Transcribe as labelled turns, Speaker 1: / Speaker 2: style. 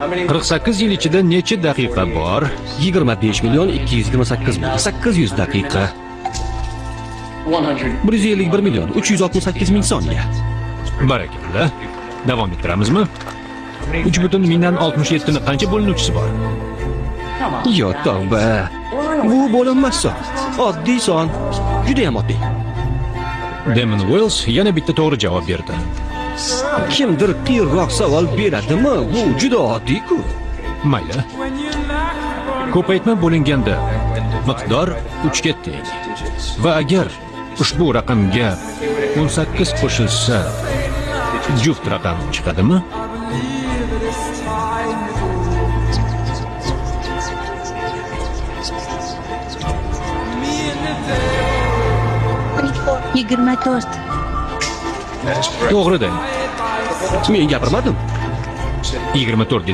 Speaker 1: 48 yil ichida necha daqiqa bor?
Speaker 2: 25 milyon 228 bin 800 daqiqa. 151 milyon 368 ming soniya.
Speaker 1: Barakalla. Davom ettiramizmi? 3,67 ni qancha bo'linuvchisi bor?
Speaker 2: Yo tavba. Bu bo'linmas son. Oddiy son. Juda ham oddiy.
Speaker 1: Damon Wells yana bitta to'g'ri javob berdi.
Speaker 2: Kimdir qiyinroq savol beradimi? Bu juda oddiy-ku.
Speaker 1: Mayli. Ko'paytma bo'linganda miqdor 3 ga teng. Va agar ushbu raqamga 18 qo'shilsa, juft raqam chiqadimi?
Speaker 3: Yigirma to'rt.
Speaker 1: To'g'ri-da.
Speaker 2: Men gapirmadim.
Speaker 1: 24 dedi.